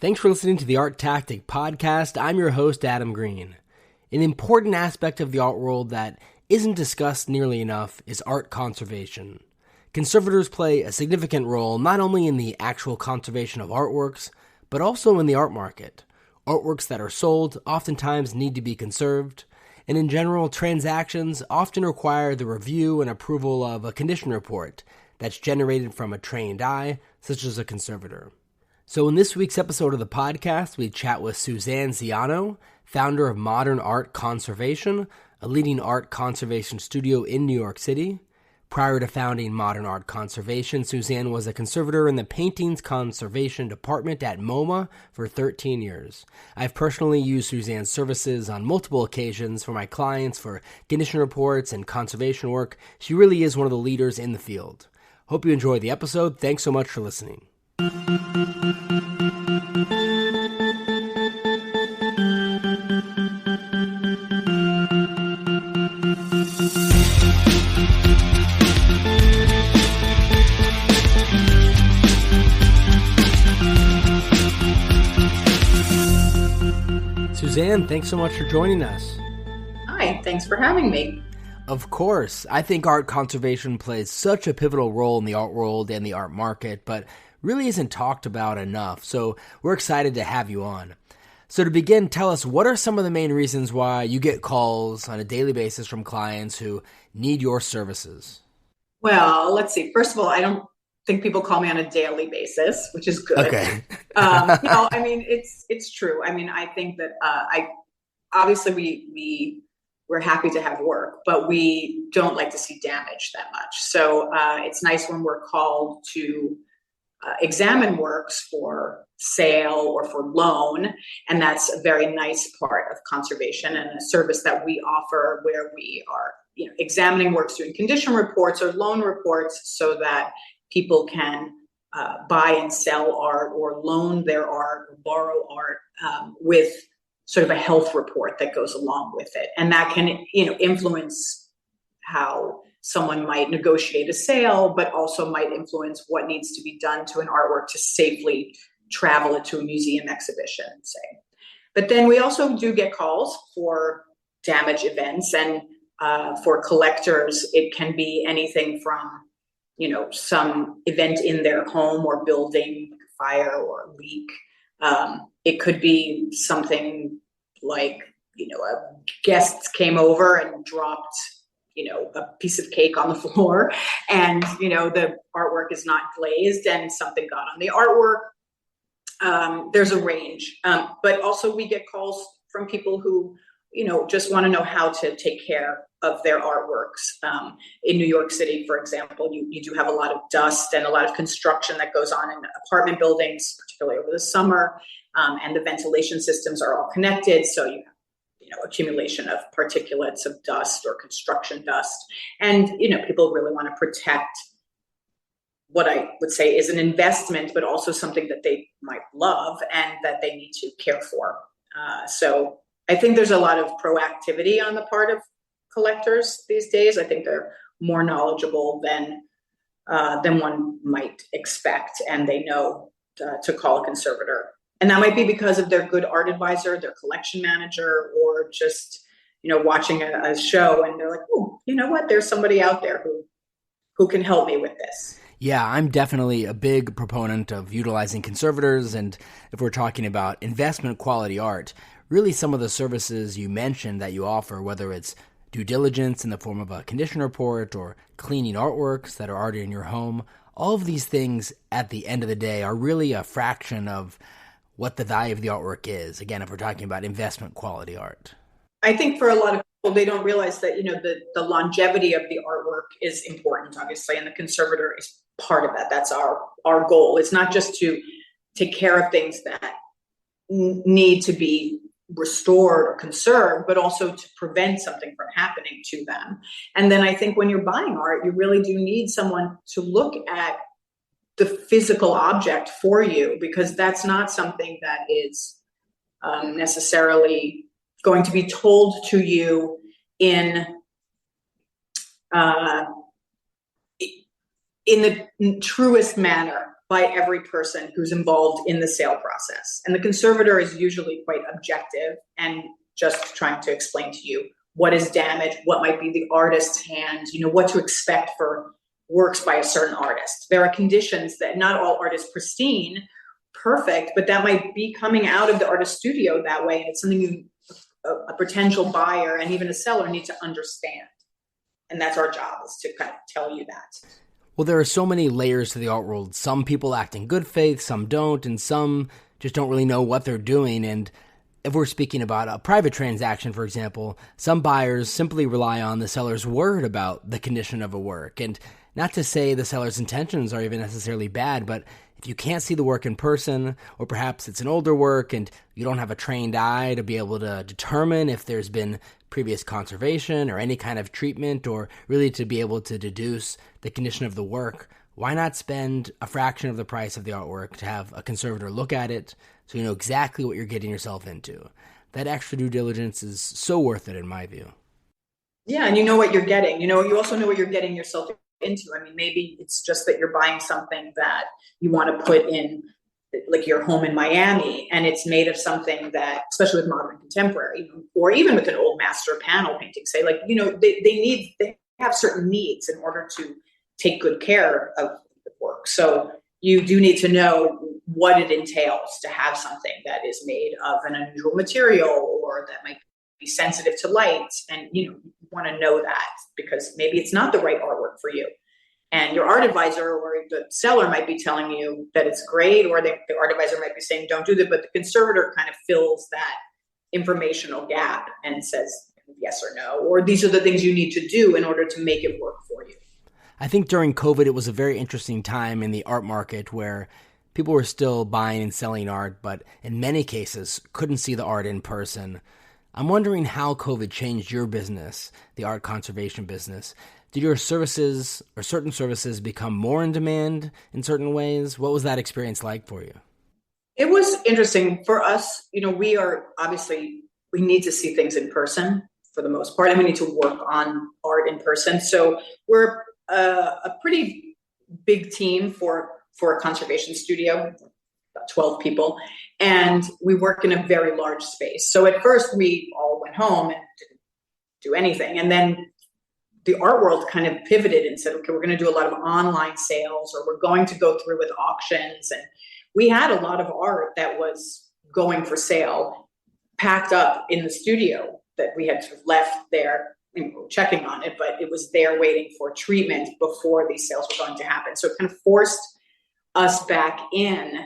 Thanks for listening to the ArtTactic Podcast. I'm your host, Adam Green. An important aspect of the art world that isn't discussed nearly enough is art conservation. Conservators play a significant role not only in the actual conservation of artworks, but also in the art market. Artworks that are sold oftentimes need to be conserved, and in general, transactions often require the review and approval of a condition report that's generated from a trained eye, such as a conservator. So in this week's episode of the podcast, we chat with Suzanne Siano, founder of Modern Art Conservation, a leading art conservation studio in New York City. Prior to founding Modern Art Conservation, Suzanne was a conservator in the Paintings Conservation Department at MoMA for 13 years. I've personally used Suzanne's services on multiple occasions for my clients for condition reports and conservation work. She really is one of the leaders in the field. Hope you enjoyed the episode. Thanks so much for listening. Suzanne, thanks so much for joining us. Hi, thanks for having me. Of course. I think art conservation plays such a pivotal role in the art world and the art market, but really isn't talked about enough, so we're excited to have you on. So to begin, tell us, what are some of the main reasons why you get calls on a daily basis from clients who need your services? Well, let's see. First of all, I don't think people call me on a daily basis, which is good. Okay. It's true. I think that we're happy to have work, but we don't like to see damage that much. So it's nice when we're called to examine works for sale or for loan, and that's a very nice part of conservation and a service that we offer, where we are, examining works, doing condition reports or loan reports, so that people can buy and sell art or loan their art or borrow art with sort of a health report that goes along with it. And that can, influence how someone might negotiate a sale, but also might influence what needs to be done to an artwork to safely travel it to a museum exhibition, say. But then we also do get calls for damage events, and for collectors, it can be anything from some event in their home or building, like a fire or a leak. It could be something like, guests came over and dropped, a piece of cake on the floor, and, the artwork is not glazed and something got on the artwork. There's a range. But also we get calls from people who, just want to know how to take care of their artworks. In New York City, for example, you do have a lot of dust and a lot of construction that goes on in apartment buildings, particularly over the summer, and the ventilation systems are all connected. So you have, accumulation of particulates of dust or construction dust. And, people really want to protect what I would say is an investment, but also something that they might love and that they need to care for. So I think there's a lot of proactivity on the part of collectors these days. I think they're more knowledgeable than one might expect, and they know to call a conservator. And that might be because of their good art advisor, their collection manager, or just, watching a show and they're like, oh, you know what? There's somebody out there who can help me with this. Yeah, I'm definitely a big proponent of utilizing conservators, and if we're talking about investment quality art, really some of the services you mentioned that you offer, whether it's due diligence in the form of a condition report or cleaning artworks that are already in your home, all of these things at the end of the day are really a fraction of what the value of the artwork is. Again, if we're talking about investment quality art. I think for a lot of people, they don't realize that, the longevity of the artwork is important, obviously, and the conservator is part of that. That's our goal. It's not just to take care of things that need to be restored or conserved, but also to prevent something from happening to them. And then I think when you're buying art, you really do need someone to look at the physical object for you, because that's not something that is necessarily going to be told to you in the truest manner. by every person who's involved in the sale process. And the conservator is usually quite objective and just trying to explain to you what is damage, what might be the artist's hand, what to expect for works by a certain artist. There are conditions that not all art is pristine, perfect, but that might be coming out of the artist studio that way. And it's something a potential buyer and even a seller need to understand. And that's our job, is to kind of tell you that. Well, there are so many layers to the art world. Some people act in good faith, some don't, and some just don't really know what they're doing. And if we're speaking about a private transaction, for example, some buyers simply rely on the seller's word about the condition of a work. And not to say the seller's intentions are even necessarily bad, but if you can't see the work in person, or perhaps it's an older work and you don't have a trained eye to be able to determine if there's been previous conservation or any kind of treatment, or really to be able to deduce the condition of the work, why not spend a fraction of the price of the artwork to have a conservator look at it so you know exactly what you're getting yourself into? That extra due diligence is so worth it in my view. Yeah, and you know what you're getting. You also know what you're getting yourself into. I mean, maybe it's just that you're buying something that you want to put in, like your home in Miami, and it's made of something that, especially with modern and contemporary, or even with an old master panel painting, say, like, they have certain needs in order to take good care of the work. So you do need to know what it entails to have something that is made of an unusual material, or that might be sensitive to light. And, you want to know that, because maybe it's not the right artwork for you. And your art advisor or the seller might be telling you that it's great, or the art advisor might be saying, don't do that. But the conservator kind of fills that informational gap and says yes or no, or these are the things you need to do in order to make it work for you. I think during COVID, it was a very interesting time in the art market where people were still buying and selling art, but in many cases couldn't see the art in person. I'm wondering how COVID changed your business, the art conservation business. Did your services or certain services become more in demand in certain ways? What was that experience like for you? It was interesting for us. We are we need to see things in person for the most part, and we need to work on art in person. So we're a pretty big team for a conservation studio, about 12 people, and we work in a very large space. So at first we all went home and didn't do anything. And then the art world kind of pivoted and said, okay, we're going to do a lot of online sales, or we're going to go through with auctions. And we had a lot of art that was going for sale, packed up in the studio that we had sort of left there, checking on it, but it was there waiting for treatment before these sales were going to happen. So it kind of forced us back in,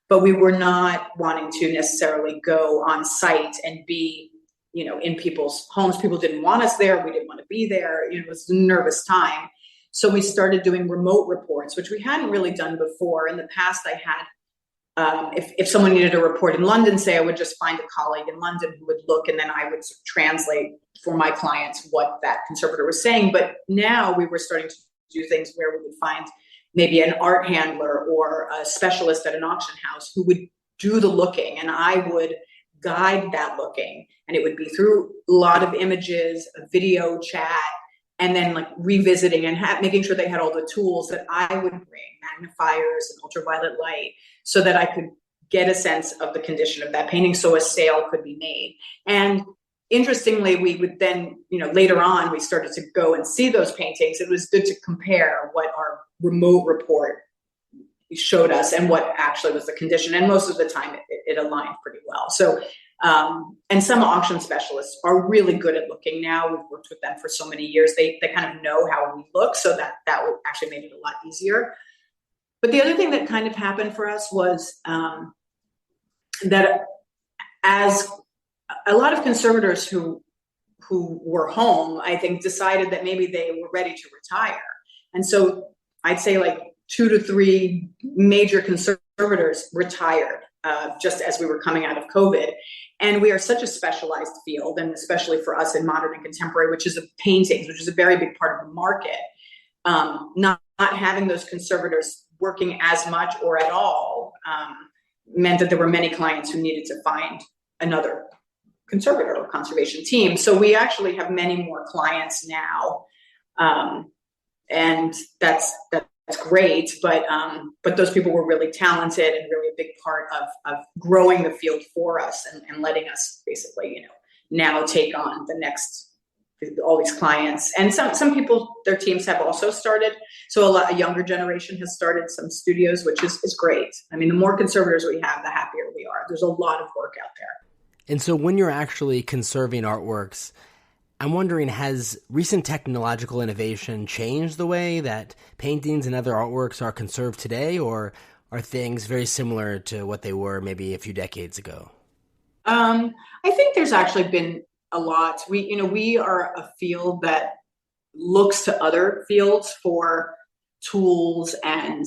but we were not wanting to necessarily go on site and be, in people's homes. People didn't want us there. We didn't want to be there. It was a nervous time. So we started doing remote reports, which we hadn't really done before. In the past, I had, if someone needed a report in London, say, I would just find a colleague in London who would look, and then I would sort of translate for my clients what that conservator was saying. But now we were starting to do things where we would find maybe an art handler or a specialist at an auction house who would do the looking, and I would guide that looking. And it would be through a lot of images, a video chat, and then like revisiting and making sure they had all the tools that I would bring, magnifiers and ultraviolet light, so that I could get a sense of the condition of that painting so a sale could be made. And interestingly, we would then, later on, we started to go and see those paintings. It was good to compare what our remote report showed us and what actually was the condition. And most of the time it aligned pretty well. So, and some auction specialists are really good at looking now. We've worked with them for so many years. They kind of know how we look, so that would actually made it a lot easier. But the other thing that kind of happened for us was that as a lot of conservators who were home, I think, decided that maybe they were ready to retire. And so I'd say like 2 to 3 major conservators retired just as we were coming out of COVID. And we are such a specialized field, and especially for us in modern and contemporary, which is paintings, which is a very big part of the market. Not having those conservators working as much or at all meant that there were many clients who needed to find another conservator or conservation team. So we actually have many more clients now. And that's great, but those people were really talented and really a big part of growing the field for us and letting us basically, now take on the next, all these clients. And some people, their teams have also started. So a younger generation has started some studios, which is great. I mean, the more conservators we have, the happier we are. There's a lot of work out there. And so when you're actually conserving artworks, I'm wondering, has recent technological innovation changed the way that paintings and other artworks are conserved today, or are things very similar to what they were maybe a few decades ago? I think there's actually been a lot. We are a field that looks to other fields for tools and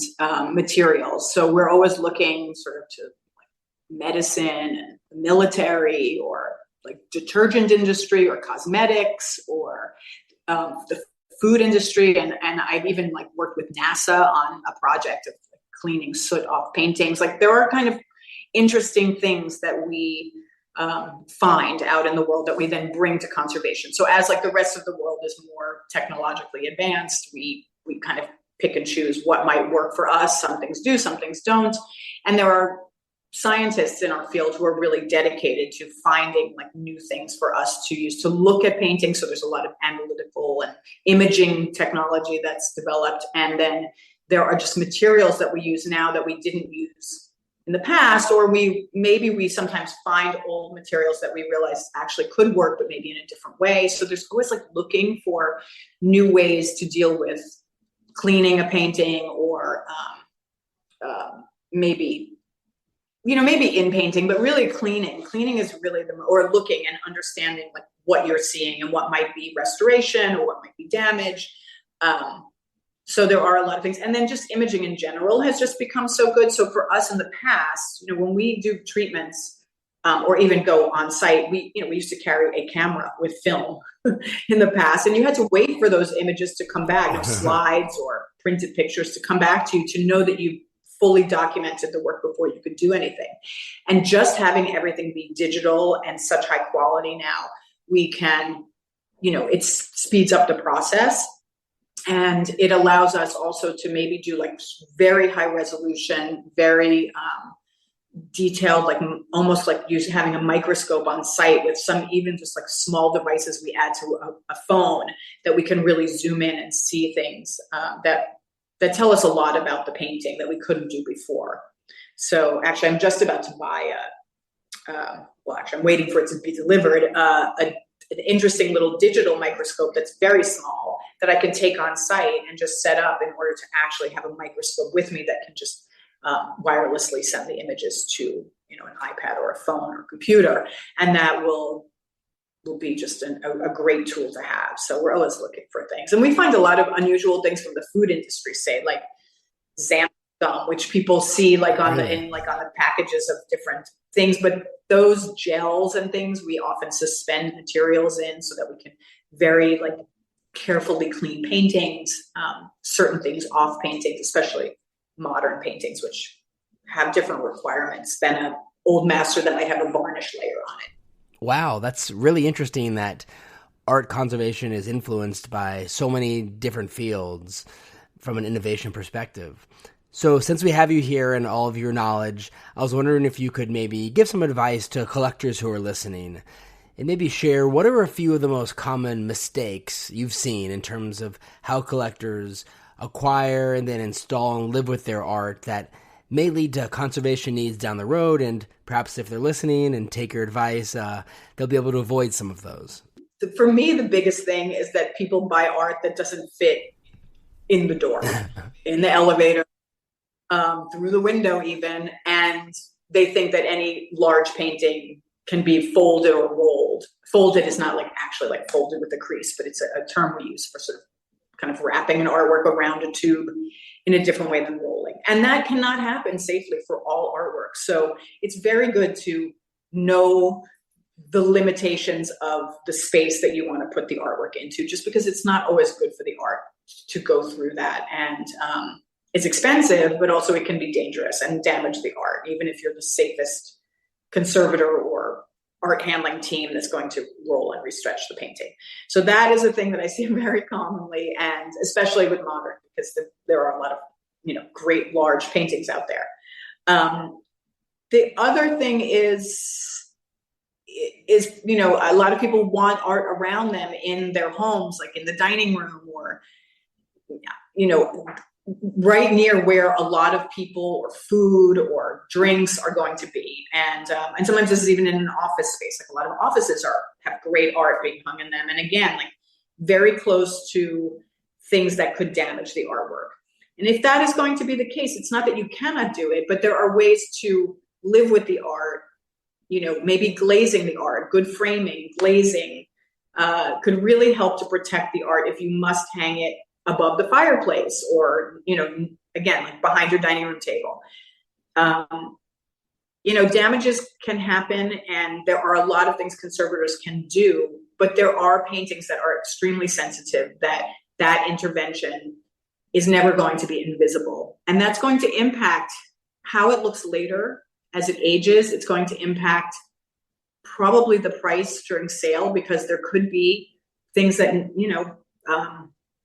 materials. So we're always looking sort of to medicine and military, or like detergent industry, or cosmetics, or the food industry. And I've even worked with NASA on a project of cleaning soot off paintings. There are kind of interesting things that we find out in the world that we then bring to conservation. So as the rest of the world is more technologically advanced, we kind of pick and choose what might work for us. Some things do, some things don't. And there are scientists in our field who are really dedicated to finding new things for us to use to look at painting. So there's a lot of analytical and imaging technology that's developed. And then there are just materials that we use now that we didn't use in the past, or we sometimes find old materials that we realize actually could work, but maybe in a different way. So there's always looking for new ways to deal with cleaning a painting, or maybe in painting, but really cleaning. Cleaning is really or looking and understanding what you're seeing and what might be restoration or what might be damage. So there are a lot of things. And then just imaging in general has just become so good. So for us in the past, when we do treatments or even go on site, we used to carry a camera with film in the past, and you had to wait for those images to come back, slides or printed pictures to come back to you to know that you fully documented the work before you could do anything. And just having everything be digital and such high quality now, we can, it speeds up the process. And it allows us also to maybe do very high resolution, very detailed, almost having a microscope on site with some even just small devices we add to a phone that we can really zoom in and see things that tell us a lot about the painting that we couldn't do before. So actually, I'm just about to buy I'm waiting for it to be delivered, an interesting little digital microscope that's very small that I can take on site and just set up in order to actually have a microscope with me that can just wirelessly send the images to an iPad or a phone or computer, and that will be just a great tool to have. So we're always looking for things, and we find a lot of unusual things from the food industry, say xanthan gum, which people see on the packages of different things, but those gels and things we often suspend materials in so that we can very carefully clean paintings, certain things off paintings, especially modern paintings, which have different requirements than an old master that might have a varnish layer on it. Wow, that's really interesting that art conservation is influenced by so many different fields from an innovation perspective. So since we have you here and all of your knowledge, I was wondering if you could maybe give some advice to collectors who are listening, and maybe share what are a few of the most common mistakes you've seen in terms of how collectors acquire and then install and live with their art that may lead to conservation needs down the road, and perhaps if they're listening and take your advice, they'll be able to avoid some of those. For me, the biggest thing is that people buy art that doesn't fit in the door, in the elevator, through the window even, and they think that any large painting can be folded or rolled. Folded is not actually folded with a crease, but it's a term we use for sort of kind of wrapping an artwork around a tube in a different way than rolling. And that cannot happen safely for all artwork. So it's very good to know the limitations of the space that you want to put the artwork into, just because it's not always good for the art to go through that. And it's expensive, but also it can be dangerous and damage the art, even if you're the safest conservator or art handling team that's going to roll and restretch the painting. So that is a thing that I see very commonly, and especially with modern, because there are a lot of, great large paintings out there. The other thing is, a lot of people want art around them in their homes, like in the dining room, or, right near where a lot of people or food or drinks are going to be. And sometimes this is even in an office space. Like a lot of offices have great art being hung in them. And again, like very close to things that could damage the artwork. And if that is going to be the case, it's not that you cannot do it, but there are ways to live with the art. Maybe glazing the art, good framing, glazing could really help to protect the art if you must hang it above the fireplace, or, again, like behind your dining room table. Damages can happen, and there are a lot of things conservators can do, but there are paintings that are extremely sensitive that intervention is never going to be invisible. And that's going to impact how it looks later as it ages. It's going to impact probably the price during sale, because there could be things that,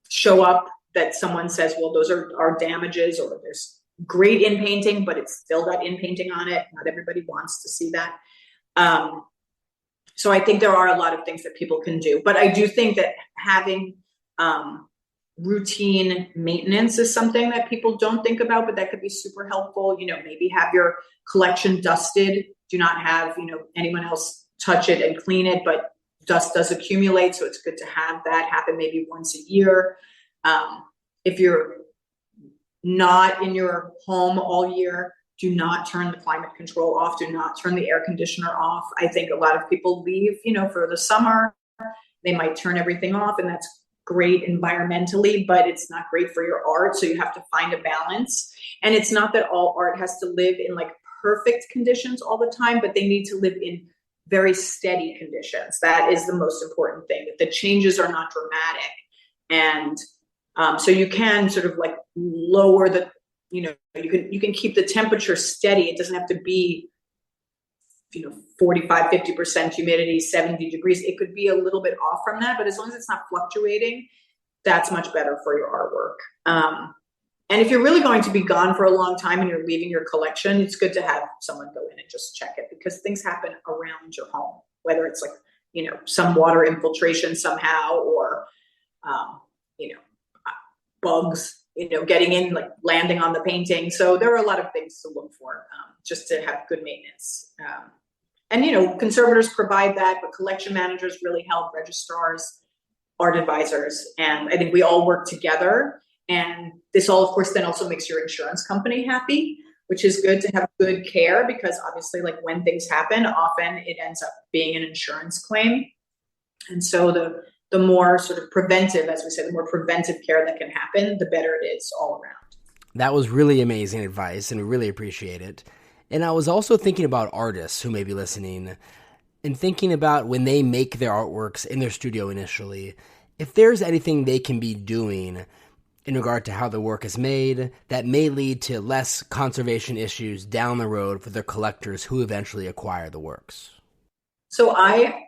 show up that someone says, well, those are damages, or there's great in painting, but it's still got in painting on it. Not everybody wants to see that. So I think there are a lot of things that people can do, but I do think that having routine maintenance is something that people don't think about, but that could be super helpful. Maybe have your collection dusted. Do not have, anyone else touch it and clean it, but dust does accumulate. So it's good to have that happen maybe once a year. If you're not in your home all year, do not turn the climate control off. Do not turn the air conditioner off. I think a lot of people leave, for the summer. They might turn everything off, and that's great environmentally, but it's not great for your art. So you have to find a balance. And it's not that all art has to live in like perfect conditions all the time, but they need to live in very steady conditions. That is the most important thing, that the changes are not dramatic. And so you can sort of like lower the, you can keep the temperature steady. It doesn't have to be, 45, 50% humidity, 70 degrees. It could be a little bit off from that, but as long as it's not fluctuating, that's much better for your artwork. And if you're really going to be gone for a long time and you're leaving your collection, it's good to have someone go in and just check it, because things happen around your home, whether it's like, some water infiltration somehow, or, bugs, getting in, like landing on the painting. So there are a lot of things to look for, just to have good maintenance. And conservators provide that, but collection managers really help, registrars, art advisors. And I think we all work together. And this all, of course, then also makes your insurance company happy, which is good to have good care, because obviously, like when things happen, often it ends up being an insurance claim. And so the more sort of preventive, as we said, the more preventive care that can happen, the better it is all around. That was really amazing advice, and we really appreciate it. And I was also thinking about artists who may be listening, and thinking about when they make their artworks in their studio initially, if there's anything they can be doing in regard to how the work is made that may lead to less conservation issues down the road for their collectors who eventually acquire the works. So I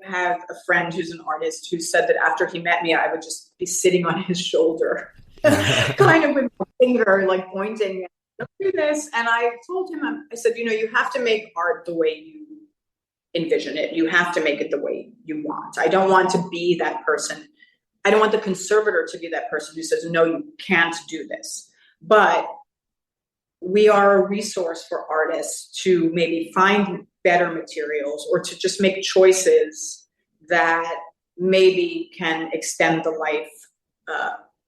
have a friend who's an artist who said that after he met me, I would just be sitting on his shoulder, kind of with my finger, like pointing, don't do this. And I told him, I said, you have to make art the way you envision it. You have to make it the way you want. I don't want to be that person. I don't want the conservator to be that person who says, no, you can't do this. But we are a resource for artists to maybe find better materials, or to just make choices that maybe can extend the life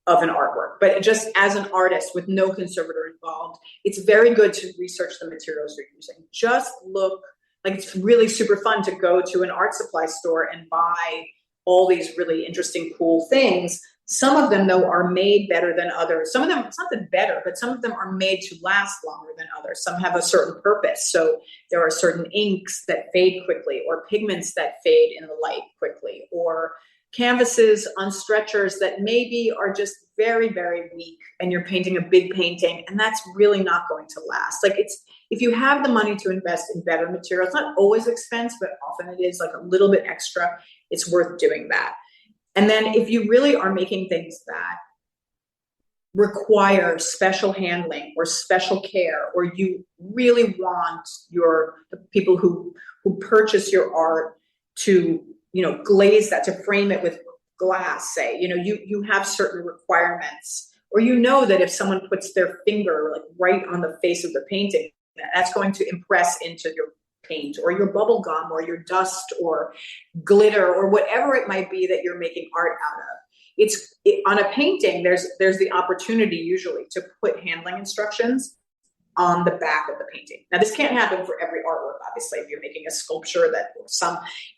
of an artwork. But just as an artist with no conservator involved, it's very good to research the materials you're using. Just look, like it's really super fun to go to an art supply store and buy all these really interesting, cool things. Some of them, though, are made better than others. Some of them, it's not that better, but some of them are made to last longer than others. Some have a certain purpose. So there are certain inks that fade quickly, or pigments that fade in the light quickly, or canvases on stretchers that maybe are just very, very weak, and you're painting a big painting, and that's really not going to last. Like if you have the money to invest in better materials, not always expense, but often it is like a little bit extra, it's worth doing that. And then if you really are making things that require special handling or special care, or you really want the people who purchase your art to, glaze that, to frame it with glass, say, you have certain requirements, or that if someone puts their finger like right on the face of the painting, that's going to impress into your paint or your bubble gum or your dust or glitter or whatever it might be that you're making art out of. On a painting, there's the opportunity usually to put handling instructions on the back of the painting. Now, this can't happen for every artwork, obviously. If you're making a sculpture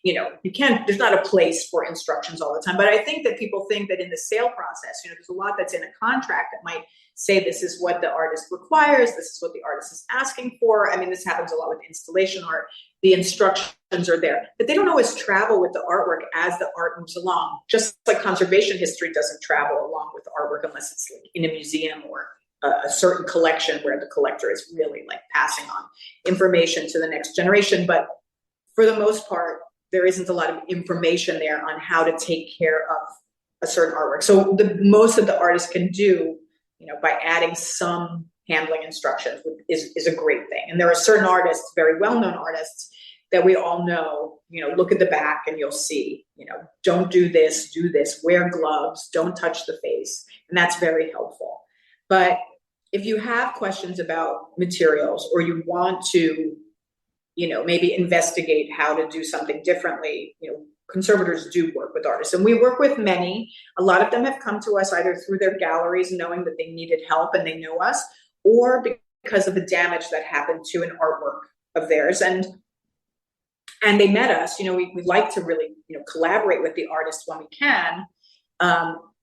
you can't, there's not a place for instructions all the time. But I think that people think that in the sale process, there's a lot that's in a contract that might say this is what the artist requires, this is what the artist is asking for. I mean, this happens a lot with installation art. The instructions are there, but they don't always travel with the artwork as the art moves along. Just like conservation history doesn't travel along with the artwork unless it's like in a museum or a certain collection where the collector is really like passing on information to the next generation. But for the most part, there isn't a lot of information there on how to take care of a certain artwork. So most of the artists can do, by adding some handling instructions is a great thing. And there are certain artists, very well-known artists, that we all know, look at the back and you'll see, don't do this, wear gloves, don't touch the face. And that's very helpful. But if you have questions about materials, or you want to, maybe investigate how to do something differently, conservators do work with artists, and we work with many. A lot of them have come to us either through their galleries, knowing that they needed help and they know us, or because of the damage that happened to an artwork of theirs. And they met us. We like to really, collaborate with the artist when we can.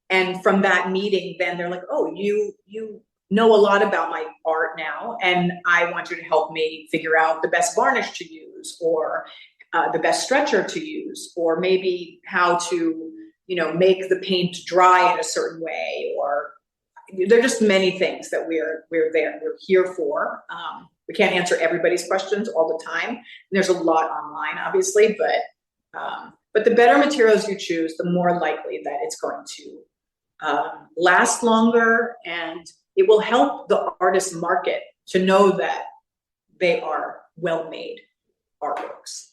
And from that meeting, then they're like, oh, you know a lot about my art now, and I want you to help me figure out the best varnish to use, or the best stretcher to use, or maybe how to, make the paint dry in a certain way. Or there are just many things that we're here for. We can't answer everybody's questions all the time. And there's a lot online, obviously, but the better materials you choose, the more likely that it's going to last longer, and it will help the artist market to know that they are well-made artworks.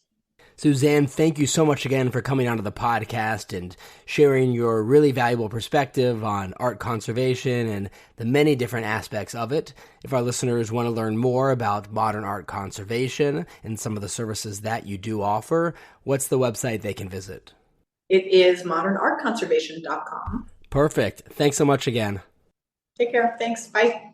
Suzanne, thank you so much again for coming onto the podcast and sharing your really valuable perspective on art conservation and the many different aspects of it. If our listeners want to learn more about modern art conservation and some of the services that you do offer, what's the website they can visit? It is modernartconservation.com. Perfect. Thanks so much again. Take care. Thanks. Bye.